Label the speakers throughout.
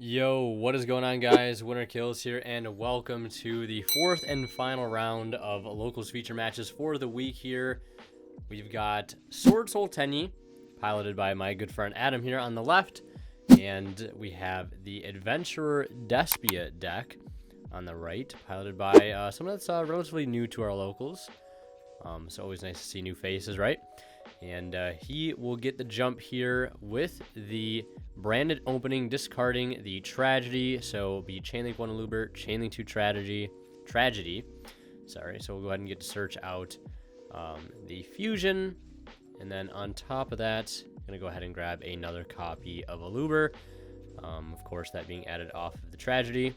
Speaker 1: Yo, what is going on, guys? Winner Kills here, and welcome to the fourth and final round of locals feature matches for the week here. We've got Swordsoul Tenyi, piloted by my good friend Adam here on the left, and we have the Adventurer Despia deck on the right, piloted by someone that's relatively new to our locals. So always nice to see new faces, right? And he will get the jump here with the branded opening, discarding the Tragedy. So be Chainlink 1 Lubert, Chainlink 2 Tragedy. Sorry, so we'll go ahead and get to search out the Fusion. And then on top of that, I'm going to go ahead and grab another copy of a Luber. Of course, that being added off of the Tragedy.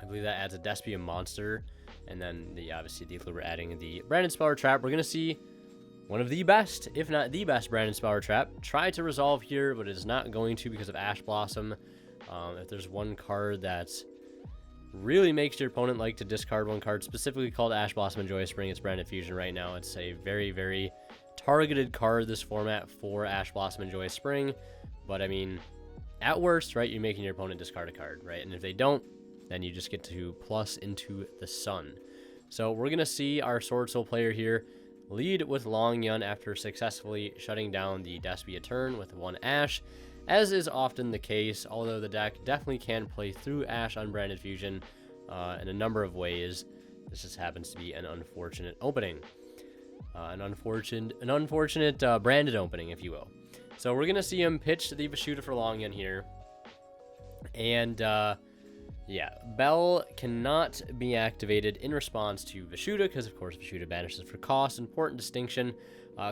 Speaker 1: I believe that adds a Despia monster. And then obviously the Luber adding the Branded Speller Trap. We're going to see one of the best, if not the best, Branded Speller Trap. Try to resolve here, but it is not going to because of Ash Blossom. If there's one card that really makes your opponent like to discard one card, specifically called Ash Blossom and Joyous Spring, it's Branded Fusion right now. It's a very, very targeted card, this format, for Ash Blossom and Joyous Spring. But, I mean, at worst, right, you're making your opponent discard a card, right? And if they don't, then you just get to plus into the sun. So we're going to see our Swordsoul player here lead with Long Yun after successfully shutting down the Despia turn with one Ash, as is often the case, although the deck definitely can play through Ash on Branded Fusion in a number of ways. This just happens to be an unfortunate opening. An unfortunate branded opening, if you will. So we're going to see him pitch the Vishuda for Long Yun here. And yeah, Bell cannot be activated in response to Vishuda, because of course Vishuda banishes for cost. Important distinction.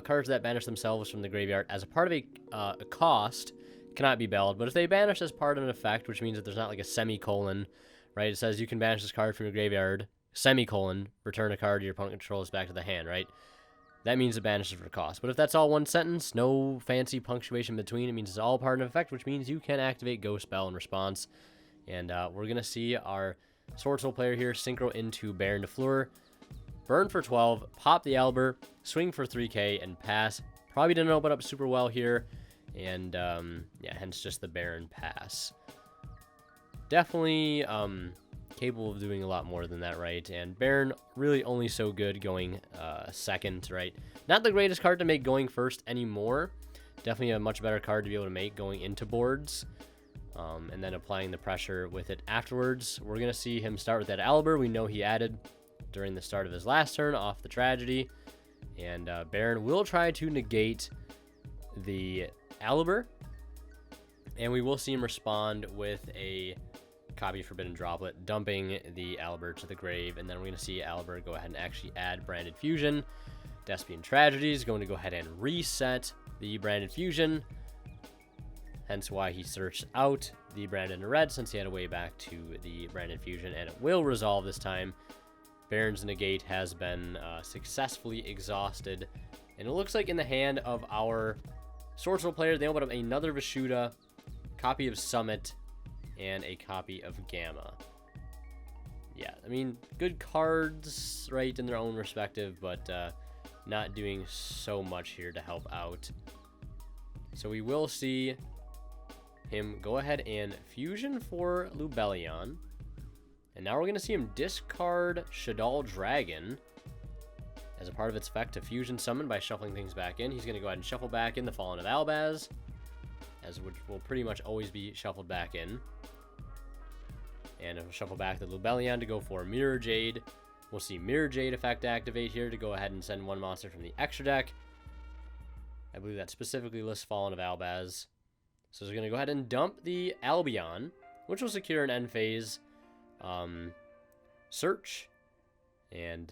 Speaker 1: Cards that banish themselves from the graveyard as a part of a cost cannot be belled, but if they banish as part of an effect, which means that there's not like a semicolon, right? It says you can banish this card from your graveyard, semicolon, return a card your opponent controls back to the hand, right? That means it banishes for cost. But if that's all one sentence, no fancy punctuation between, it means it's all part of an effect, which means you can activate Ghost Bell in response. And we're going to see our Swordsoul player here synchro into Baron de Fleur, burn for 12, pop the Alber, swing for 3k, and pass. Probably didn't open up super well here, and yeah, hence just the Baron pass. Definitely capable of doing a lot more than that, right? And Baron really only so good going second, right? Not the greatest card to make going first anymore. Definitely a much better card to be able to make going into boards. And then applying the pressure with it afterwards. We're going to see him start with that Alber. We know he added during the start of his last turn off the Tragedy. And Baron will try to negate the Alber. And we will see him respond with a copy of Forbidden Droplet, dumping the Alber to the grave. And then we're going to see Alber go ahead and actually add Branded Fusion. Despian Tragedy is going to go ahead and reset the Branded Fusion. Hence why he searched out the Branded in red, since he had a way back to the Branded Fusion, and it will resolve this time. Baron's negate has been successfully exhausted, and it looks like in the hand of our Swordsoul player, they open up another Vishuda, copy of Summit, and a copy of Gamma. Yeah, I mean, good cards, right, in their own respective, but not doing so much here to help out. So we will see him go ahead and Fusion for Lubellion. And now we're going to see him discard Shadal Dragon as a part of its effect to Fusion Summon by shuffling things back in. He's going to go ahead and shuffle back in the Fallen of Albaz, as which will pretty much always be shuffled back in. And he'll shuffle back the Lubellion to go for Mirror Jade. We'll see Mirror Jade effect activate here to go ahead and send one monster from the extra deck. I believe that specifically lists Fallen of Albaz. So he's going to go ahead and dump the Albion, which will secure an end phase search. And,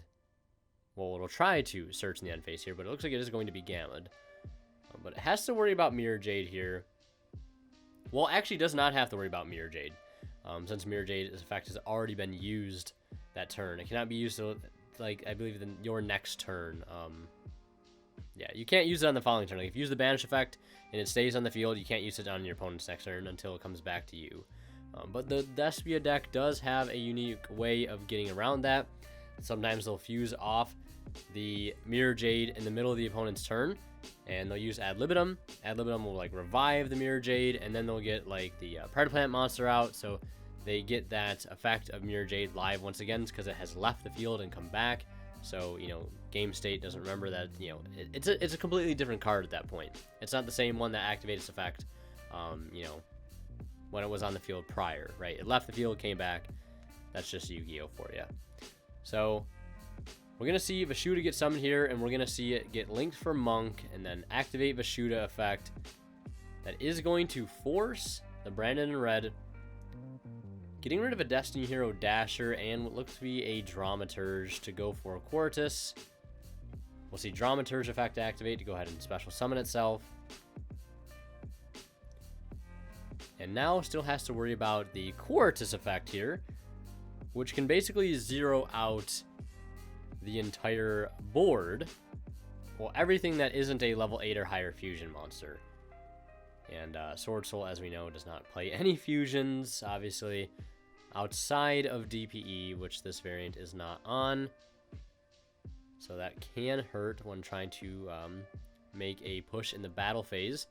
Speaker 1: well, it'll try to search in the end phase here, but it looks like it is going to be Gammaed. But it has to worry about Mirror Jade here. Well, actually does not have to worry about Mirror Jade, since Mirror Jade's effect has already been used that turn. It cannot be used, to, like, I believe, your next turn. Yeah, you can't use it on the following turn. Like, if you use the Banish effect and it stays on the field, you can't use it on your opponent's next turn until it comes back to you. But the Despia deck does have a unique way of getting around that. Sometimes they'll fuse off the Mirror Jade in the middle of the opponent's turn, And they'll use Ad Libitum. Ad Libitum will like revive the Mirror Jade, and then they'll get like the Predator Plant monster out, so they get that effect of Mirror Jade live once again because it has left the field and come back. So, you know, game state doesn't remember that, you know, it's a completely different card at that point. It's not the same one that activates its effect, you know, when it was on the field prior, right? It left the field, came back. That's just Yu-Gi-Oh for you. So we're going to see Vashuda get summoned here, and we're going to see it get linked for Monk, and then activate Vashuda effect. That is going to force the Brandon in red, getting rid of a Destiny Hero Dasher, and what looks to be a Dramaturge to go for Quartus. We'll see Dramaturge effect activate to go ahead and special summon itself. And now still has to worry about the Quartus effect here, which can basically zero out the entire board. Well, everything that isn't a level 8 or higher fusion monster. And Swordsoul, as we know, does not play any fusions, obviously, outside of DPE, which this variant is not on. So that can hurt when trying to make a push in the battle phase.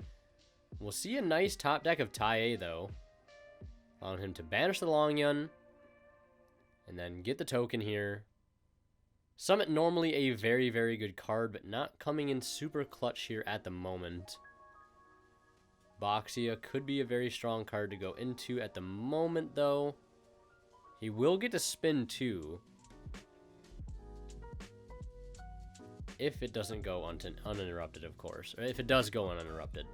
Speaker 1: We'll see a nice top deck of Tai, though, allowing him to banish the Longyun, and then get the token here. Summit normally a very, very good card, but not coming in super clutch here at the moment. Boxia could be a very strong card to go into at the moment, though. He will get to spin 2. If it doesn't go uninterrupted, of course. Or if it does go uninterrupted.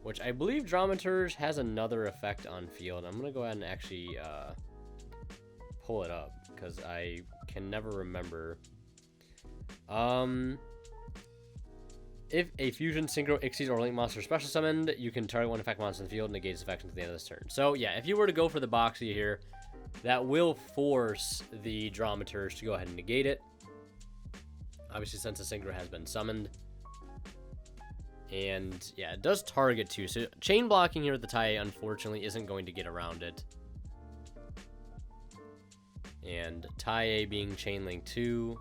Speaker 1: Which I believe Dramaturge has another effect on field. I'm going to go ahead and actually pull it up, because I can never remember. If a fusion, synchro, Ixies, or link monster special summoned, you can target one effect monster in the field and negate its effect until the end of this turn. So yeah, if you were to go for the Boxia here, that will force the Dramaturge to go ahead and negate it. Obviously, since the synchro has been summoned. And yeah, it does target too. So chain blocking here with the Tai, unfortunately, isn't going to get around it. And Tai being chain link 2,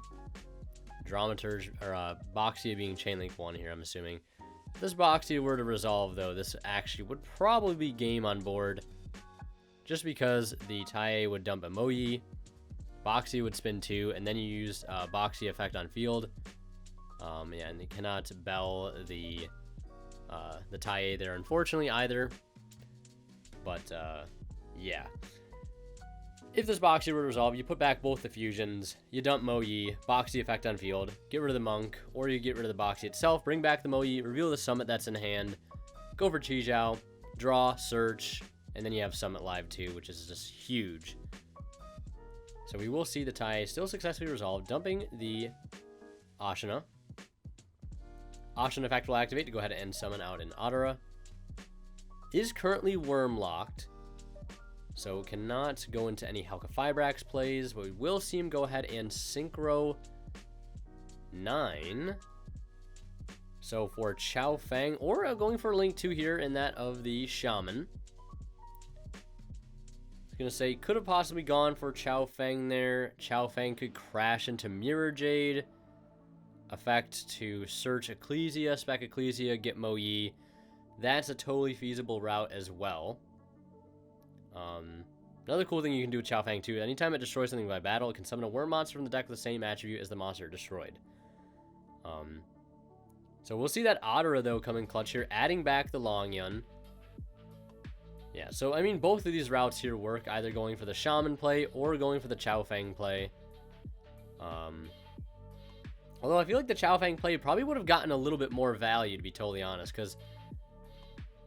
Speaker 1: Dramaturge, or Boxia being chain link 1 here, I'm assuming. If this Boxia were to resolve, though, this actually would probably be game on board. Just because the Tai would dump a Moyi, Boxia would spin 2, and then you use Boxia effect on field. Yeah, and you cannot bell the Tai there, unfortunately, either. But, yeah. If this Boxia were to resolve, you put back both the fusions, you dump Moyi, Boxia effect on field, get rid of the Monk, or you get rid of the Boxia itself, bring back the Moyi, reveal the Summit that's in hand, go for Chijiao, draw, search, and then you have Summit live too, which is just huge. So we will see the Tai still successfully resolved, dumping the Ashina. Ashina effect will activate to go ahead and end summon out in Adara. Is currently worm locked, so cannot go into any Helka Fibrax plays, but we will see him go ahead and Synchro 9. So for Chao Feng, or going for Link 2 here in that of the Shaman. I was going to say, could have possibly gone for Chao Feng there. Chao Feng could crash into Mirror Jade. Effect to search Ecclesia, spec Ecclesia, get Moyi. That's a totally feasible route as well. Another cool thing you can do with Chao Feng too, anytime it destroys something by battle, it can summon a worm monster from the deck with the same attribute as the monster it destroyed. So we'll see that Adara, though, come in clutch here, adding back the Longyun. Yeah, so, I mean, both of these routes here work, either going for the Shaman play or going for the Chao Feng play. Although I feel like the Chao Feng play probably would have gotten a little bit more value, to be totally honest, because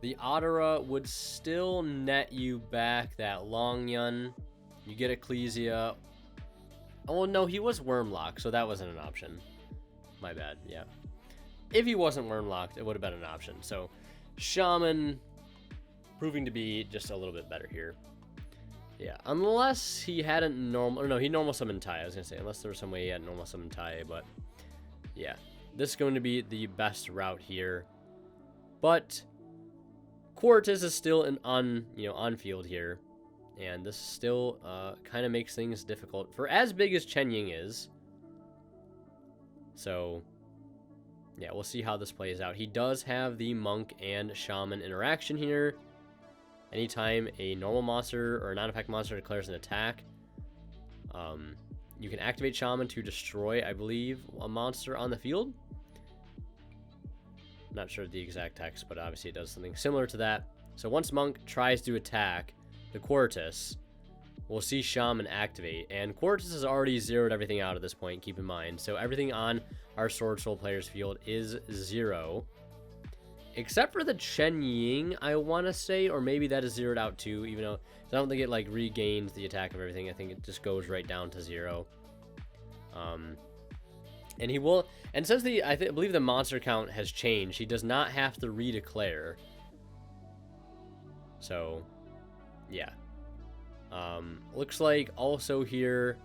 Speaker 1: the Adara would still net you back that Longyun. You get Ecclesia. Oh, no, he was Wormlock, so that wasn't an option. My bad, yeah. If he wasn't Wormlocked, it would have been an option. So, Shaman proving to be just a little bit better here. Yeah, unless he hadn't normal... Or no, he normal summoned Tai, I was going to say. Unless there was some way he had normal summoned Tai, but... Yeah, this is going to be the best route here. But... Quartus is still on field here. And this still kind of makes things difficult for as big as Chen Ying is. So, yeah, we'll see how this plays out. He does have the monk and shaman interaction here. Anytime a normal monster or a non-effect monster declares an attack, you can activate shaman to destroy, I believe, a monster on the field. Not sure the exact text, but obviously it does something similar to that. So once monk tries to attack the Quartus, we'll see shaman activate, and Quartus has already zeroed everything out at this point, keep in mind. So everything on our Swordsoul player's field is 0. Except for the Chen Ying, I want to say, or maybe that is zeroed out too, even though I don't think it like regains the attack of everything. I think it just goes right down to 0. And he will, and since I believe the monster count has changed, he does not have to redeclare. So, yeah. Looks like also here,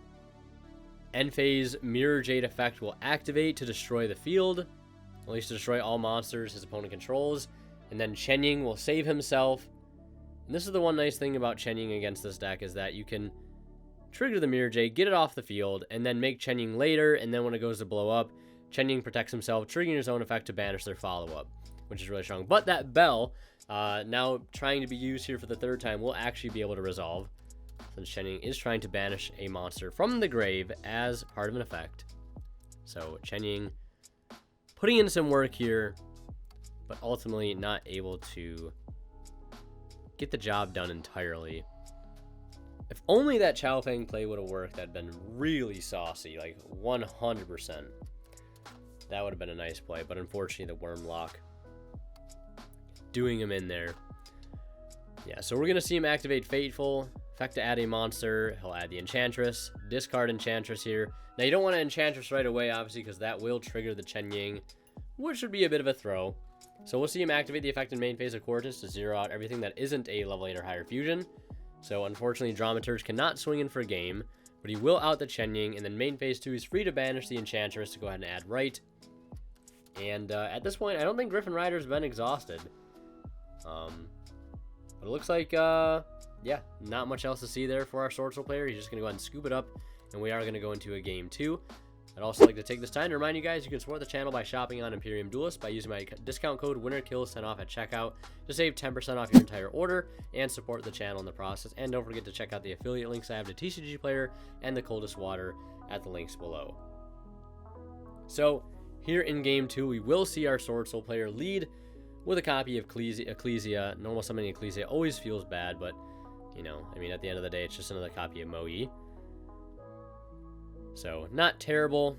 Speaker 1: end phase Mirror Jade effect will activate to destroy the field, at least to destroy all monsters his opponent controls, and then Chen Ying will save himself. And this is the one nice thing about Chen Ying against this deck, is that you can trigger the Mirror Jade, get it off the field, and then make Chen Ying later, and then when it goes to blow up, Chen Ying protects himself, triggering his own effect to banish their follow-up, which is really strong. But that bell, now trying to be used here for the 3rd time, will actually be able to resolve, since Chen Ying is trying to banish a monster from the grave as part of an effect. So Chen Ying putting in some work here, but ultimately not able to get the job done entirely. If only that Chao Feng play would have worked, that'd been really saucy, like 100%. That would have been a nice play, but unfortunately the Worm Lock doing him in there. Yeah, so we're going to see him activate Fateful, effect to add a monster. He'll add the Enchantress, discard Enchantress here. Now you don't want to Enchantress right away, obviously, because that will trigger the Chen Ying, which would be a bit of a throw. So we'll see him activate the effect in main phase of Quartus to zero out everything that isn't a level 8 or higher fusion. So unfortunately, Dramaturge cannot swing in for a game, but he will out the Chen Ying, and then main phase 2 is free to banish the Enchantress to go ahead and add Right. And at this point, I don't think Griffin Rider's been exhausted. But it looks like, yeah, not much else to see there for our Swordsoul player. He's just going to go ahead and scoop it up, and we are going to go into a game 2. I'd also like to take this time to remind you guys you can support the channel by shopping on Imperium Duelist by using my discount code WinnerKills10 off at checkout to save 10% off your entire order and support the channel in the process. And don't forget to check out the affiliate links I have to TCG Player and the Coldest Water at the links below. So here in game 2, we will see our Swordsoul player lead with a copy of Ecclesia. Normal summoning Ecclesia always feels bad, but, you know, I mean, at the end of the day, it's just another copy of Moe. So, not terrible.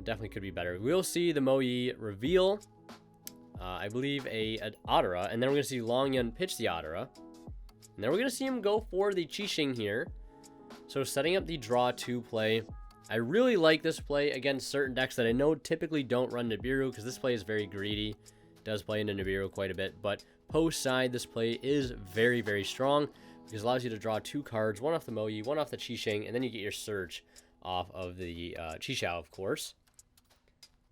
Speaker 1: Definitely could be better. We'll see the Moe reveal, I believe, an Adara, and then we're going to see Long Yun pitch the Adara. And then we're going to see him go for the Qixing here. So, setting up the draw 2 play. I really like this play against certain decks that I know typically don't run Nibiru, because this play is very greedy. Does play into Nibiru quite a bit, but post side, this play is very, very strong, because it allows you to draw 2 cards, one off the Moe, one off the Qixing, and then you get your Surge off of the Qixao, of course.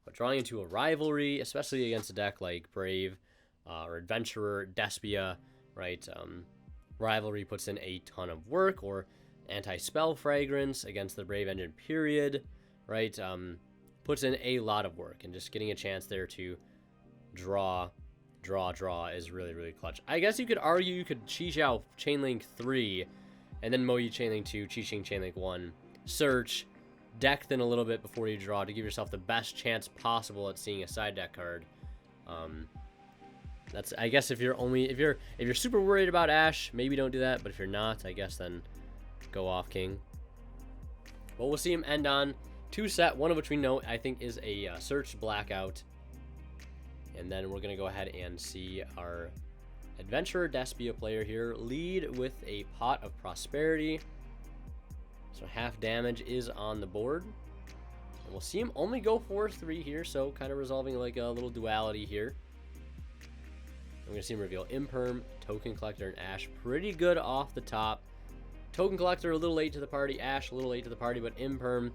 Speaker 1: But drawing into a rivalry, especially against a deck like Brave or Adventurer, Despia, right? Rivalry puts in a ton of work, or Anti-Spell Fragrance against the Brave Engine period, right? Puts in a lot of work, and just getting a chance there to draw is really, really clutch. I guess you could argue you could Qixao Chainlink 3, and then Moe Chainlink 2, Qixing Chainlink 1, search, deck then a little bit before you draw to give yourself the best chance possible at seeing a side deck card. That's, I guess, if you're super worried about Ash, maybe don't do that, but if you're not, I guess then go off King. But we'll see him end on 2 set, one of which we know I think is a search Blackout. And then we're going to go ahead and see our Adventurer Despia player here lead with a Pot of Prosperity. So half damage is on the board. And we'll see him only go 4-3 here, so kind of resolving like a little duality here. I'm going to see him reveal Imperm, Token Collector, and Ash. Pretty good off the top. Token Collector a little late to the party, Ash a little late to the party, but Imperm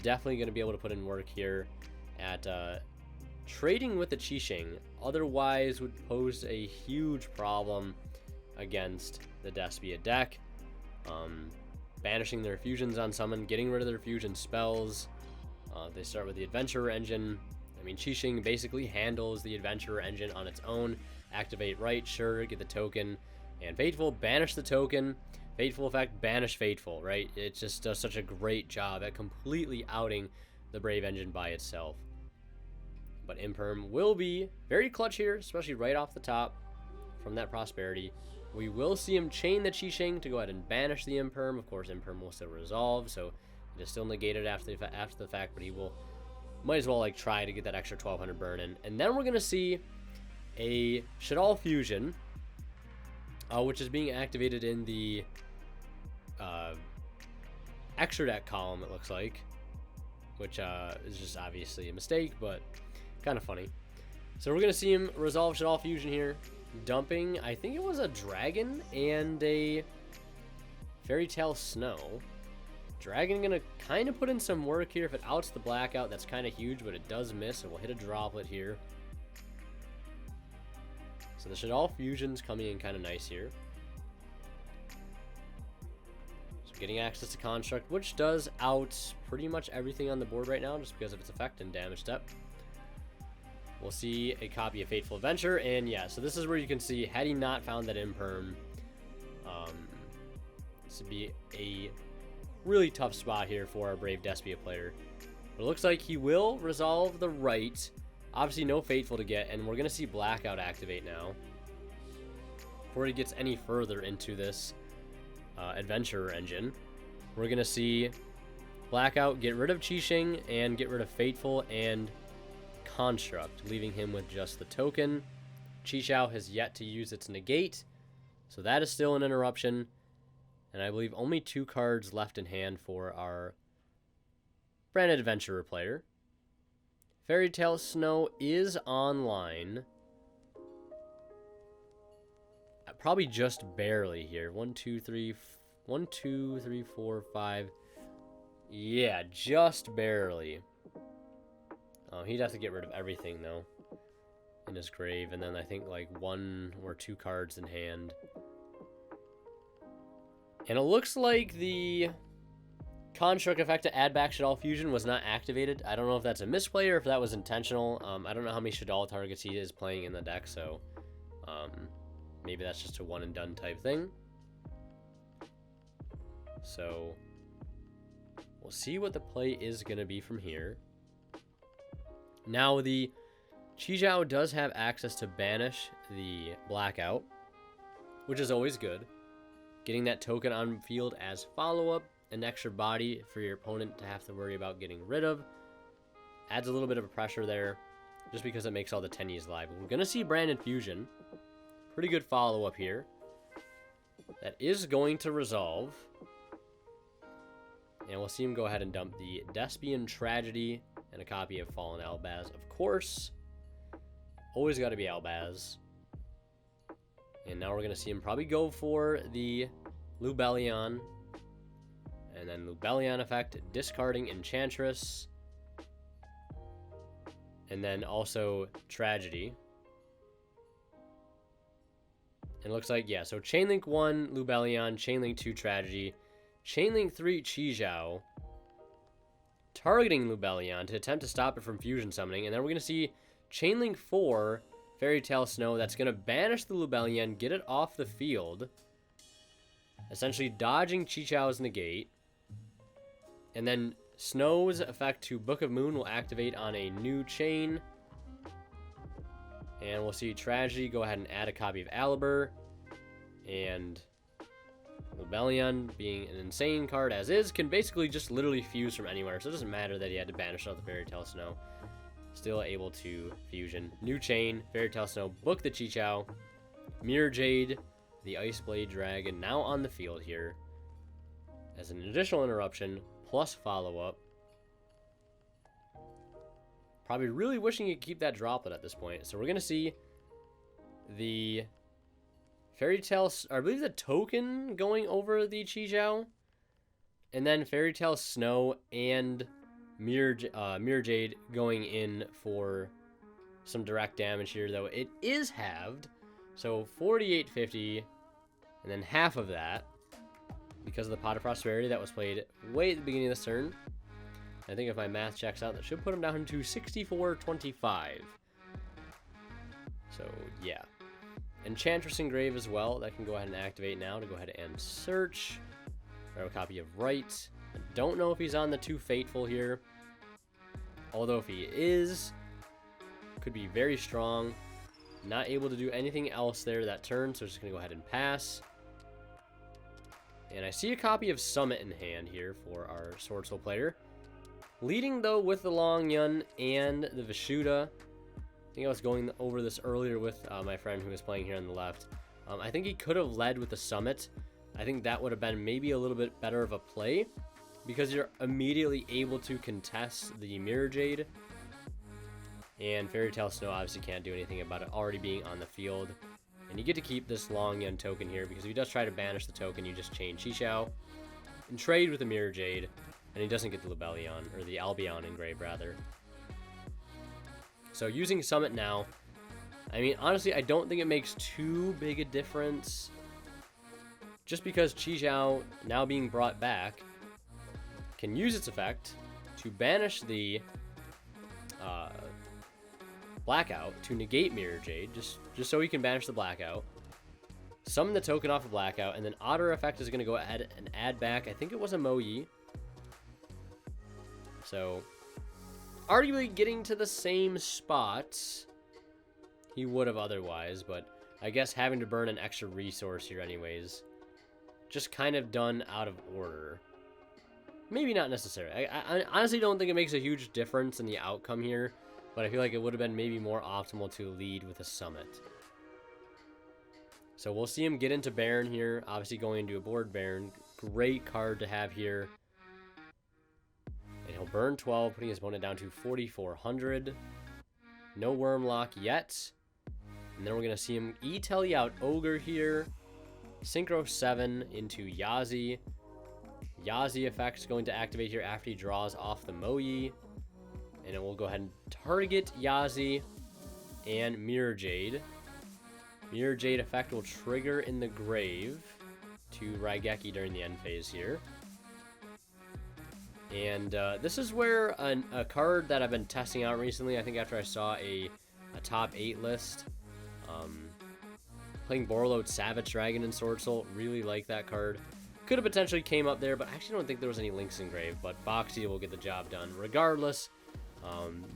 Speaker 1: definitely going to be able to put in work here at trading with the Qixing. Otherwise would pose a huge problem against the Despia deck. Banishing their fusions on summon, getting rid of their fusion spells. They start with the Adventurer engine. I mean, Qixing basically handles the Adventurer engine on its own. Activate right, sure, get the token. And Fateful, banish the token. Fateful effect, banish Fateful, right? It just does such a great job at completely outing the Brave engine by itself. But Imperm will be very clutch here, especially right off the top from that Prosperity. We will see him chain the Qixing to go ahead and banish the Imperm. Of course, Imperm will still resolve, so it is still negated after the fact, but he will, might as well like try to get that extra 1200 burn in. And then we're going to see a Shaddoll Fusion, which is being activated in the extra deck column, it looks like, which is just obviously a mistake, but kind of funny. So we're going to see him resolve Shaddoll Fusion here, dumping, I think it was a Dragon and a Fairy Tale Snow. Dragon going to kind of put in some work here. If it outs the Blackout, that's kind of huge, but it does miss, so we'll hit a Droplet here. So the Shaddoll Fusion's coming in kind of nice here. So getting access to Construct, which does out pretty much everything on the board right now, just because of its effect and damage step. We'll see a copy of Fateful Adventure, and yeah, so this is where you can see, had he not found that Imperm, this would be a really tough spot here for our Brave Despia player. But it looks like he will resolve the right. Obviously no Fateful to get, and we're going to see Blackout activate now. Before he gets any further into this Adventurer engine, we're going to see Blackout get rid of Qixing and get rid of Fateful and Construct, leaving him with just the token. Chixiao has yet to use its negate, so that is still an interruption. And I believe only 2 cards left in hand for our branded Adventurer player. Fairy Tale Snow is online. Probably just barely here. 1, 2, 3, 4, 5. Yeah, just barely. He'd have to get rid of everything, though, in his grave. And then I think, like, 1 or 2 cards in hand. And it looks like the Construct effect to add back Shaddoll Fusion was not activated. I don't know if that's a misplay or if that was intentional. I don't know how many Shaddoll targets he is playing in the deck, so maybe that's just a one-and-done type thing. So we'll see what the play is going to be from here. Now, the Chixiao does have access to banish the Blackout, which is always good. Getting that token on field as follow-up, an extra body for your opponent to have to worry about getting rid of. Adds a little bit of a pressure there, just because it makes all the tennies live. We're going to see Branded Fusion. Pretty good follow-up here. That is going to resolve. And we'll see him go ahead and dump the Despian Tragedy and a copy of Fallen Albaz. Of course, always got to be Albaz. And now we're going to see him probably go for the Lubellion. And then Lubellion effect, discarding Enchantress. And then also Tragedy. And it looks like, yeah, so Chainlink 1, Lubellion, Chainlink 2, Tragedy, Chainlink 3, Chixiao, targeting Lubellion to attempt to stop it from fusion summoning. And then we're going to see Chainlink 4, Fairy Tale Snow, that's going to banish the Lubellion, get it off the field, essentially dodging Chixiao's negate. And then Snow's effect to Book of Moon will activate on a new chain. And we'll see Tragedy go ahead and add a copy of Alibur. And Lubellion, being an insane card as is, can basically just literally fuse from anywhere. So it doesn't matter that he had to banish out the Fairy Tale Snow. Still able to fusion. New chain, Fairy Tale Snow, book the Chixiao. Mirror Jade, the Ice Blade Dragon, now on the field here. As an additional interruption, plus follow-up. Probably really wishing you could keep that droplet at this point. So we're going to see the Fairy Tale, I believe the token going over the Chixiao. And then Fairy Tale Snow and Mirror Jade going in for some direct damage here, though it is halved. So 4850, and then half of that, because of the Pot of Prosperity that was played way at the beginning of this turn. I think if my math checks out, that should put him down to 6425. So, yeah. Enchantress Engrave as well. That can go ahead and activate now to go ahead and search. Grab a copy of Right. I don't know if he's on the 2 Fateful here. Although if he is, could be very strong. Not able to do anything else there that turn, so just going to go ahead and pass. And I see a copy of Summit in hand here for our Swordsoul player. Leading, though, with the Long Yun and the Vishuda. I think I was going over this earlier with my friend who was playing here on the left. I think he could have led with the Summit. I think that would have been maybe a little bit better of a play, because you're immediately able to contest the Mirror Jade. And Fairy Tale Snow obviously can't do anything about it already being on the field. And you get to keep this Long Yun token here, because if he does try to banish the token, you just chain Chixiao and trade with the Mirror Jade, and he doesn't get the Lebellion, or the Albion Engrave, rather. So using Summit now, I mean, honestly, I don't think it makes too big a difference, just because Chixiao, now being brought back, can use its effect to banish the Blackout to negate Mirror Jade, just so he can banish the Blackout, summon the token off of Blackout, and then Otter effect is going to go ahead and add back, I think it was a Moyi. So, arguably getting to the same spots he would have otherwise, but I guess having to burn an extra resource here anyways. Just kind of done out of order. Maybe not necessarily. I honestly don't think it makes a huge difference in the outcome here, but I feel like it would have been maybe more optimal to lead with a Summit. So we'll see him get into Baron here. Obviously going into a board Baron. Great card to have here. And he'll burn 12, putting his opponent down to 4,400. No Wormlock yet. And then we're going to see him E-Telly out Ogre here. Synchro 7 into Yazi. Yazi effect is going to activate here after he draws off the Moyi. And it will go ahead and target Yazi and Mirror Jade. Mirror Jade effect will trigger in the grave to Raigeki during the end phase here. And this is where a card that I've been testing out recently, I think after I saw a top 8 list, playing Borreload Savage Dragon in Swordsoul, really like that card. Could have potentially came up there, but I actually don't think there was any links engraved, but Boxy will get the job done. Regardless,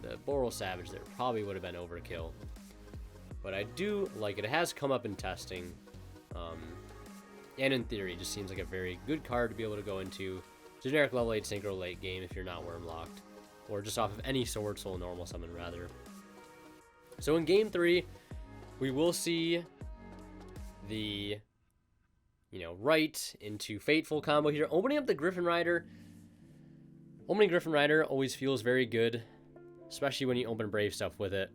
Speaker 1: the Boral Savage there probably would have been overkill. But I do like it. It has come up in testing, and in theory, it just seems like a very good card to be able to go into generic level 8 synchro late game if you're not Wormlocked, or just off of any Swordsoul normal summon, rather. So in game 3, we will see the, right into Fateful combo here. Opening up the Griffin Rider. Opening Griffin Rider always feels very good, especially when you open Brave stuff with it.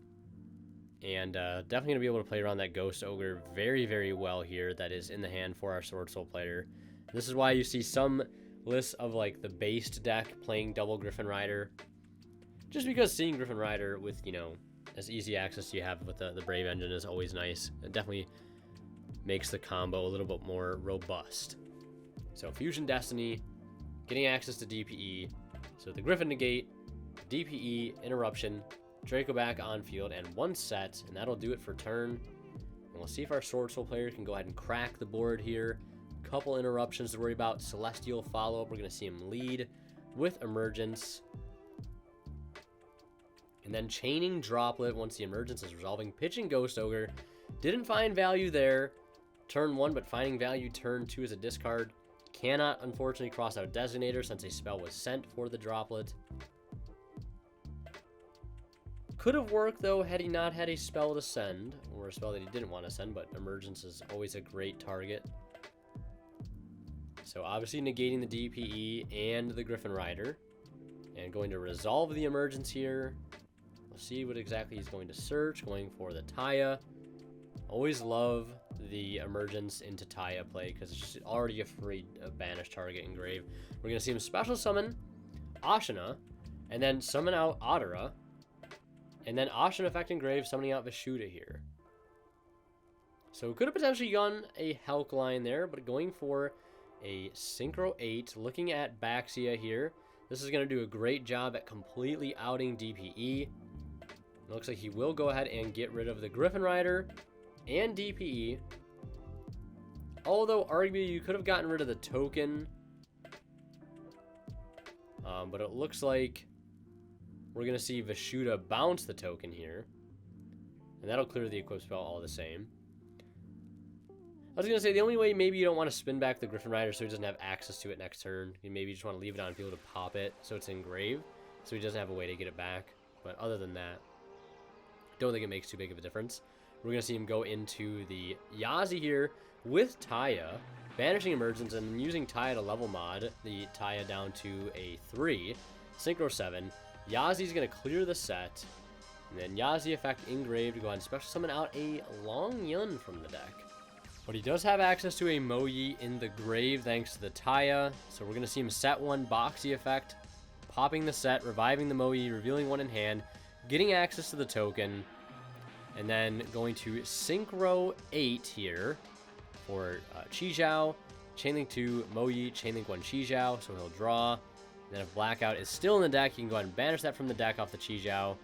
Speaker 1: And definitely going to be able to play around that Ghost Ogre very, very well here that is in the hand for our Swordsoul player. This is why you see some lists of like the based deck playing double Griffin Rider. Just because seeing Griffin Rider with, as easy access you have with the Brave engine is always nice. It definitely makes the combo a little bit more robust. So Fusion Destiny, getting access to DPE. So the Griffin negate, DPE, interruption, Draco back on field, and one set, and that'll do it for turn. And we'll see if our Swordsoul player can go ahead and crack the board here. Couple interruptions to worry about. Celestial follow-up. We're going to see him lead with Emergence. And then chaining Droplet once the Emergence is resolving. Pitching Ghost Ogre. Didn't find value there turn 1, but finding value turn 2 is a discard. Cannot, unfortunately, cross out Designator since a spell was sent for the Droplet. Could have worked, though, had he not had a spell to send, or a spell that he didn't want to send, but Emergence is always a great target. So obviously negating the DPE and the Griffin Rider, and going to resolve the Emergence here. We'll see what exactly he's going to search, going for the Taya. Always love the Emergence into Taya play, because it's just already a free banish target engrave. We're going to see him special summon Ashina, and then summon out Adara, and then Ashina effect engrave, summoning out Vishuda here. So could have potentially gone a Helk line there, but going for a Synchro 8, looking at Baxia here. This is going to do a great job at completely outing DPE. It looks like he will go ahead and get rid of the Griffin Rider and DPE. Although, arguably, you could have gotten rid of the token. But it looks like we're going to see Vishuda bounce the token here. And that'll clear the equip spell all the same. I was going to say, the only way maybe you don't want to spin back the Griffin Rider so he doesn't have access to it next turn. You maybe just want to leave it on field to pop it so it's engraved. So he doesn't have a way to get it back. But other than that, don't think it makes too big of a difference. We're going to see him go into the Yazi here with Taya, banishing Emergence, and using Taya to level mod the Taya down to a 3. Synchro 7. Yazi's going to clear the set. And then Yazi effect engraved to go ahead and special summon out a Long Yun from the deck. But he does have access to a Moyi in the grave thanks to the Taya. So we're going to see him set 1 Boxy effect, popping the set, reviving the Moyi, revealing 1 in hand, getting access to the token, and then going to Synchro 8 here for Chi-Jiao, Chainlink 2, Moyi, Chainlink 1 Chi-Jiao, so he'll draw. And then if Blackout is still in the deck, you can go ahead and banish that from the deck off the Chi-Jiao,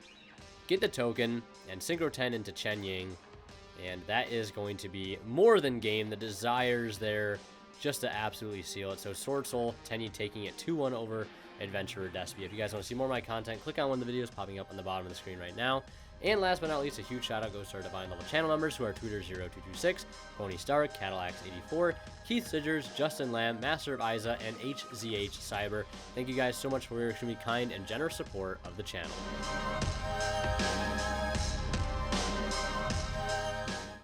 Speaker 1: get the token, and Synchro 10 into Chen Ying. And that is going to be more than game. The Desires there just to absolutely seal it. So Swordsoul, Tenyi taking it 2-1 over Adventuter Despia. If you guys want to see more of my content, click on one of the videos popping up on the bottom of the screen right now. And last but not least, a huge shout out goes to our Divine Level channel members who are Tweeter0226, Pony Stark, Cadillacs84, Keith Sidgers, Justin Lamb, Master of Isa, and HZH Cyber. Thank you guys so much for your extremely kind and generous support of the channel.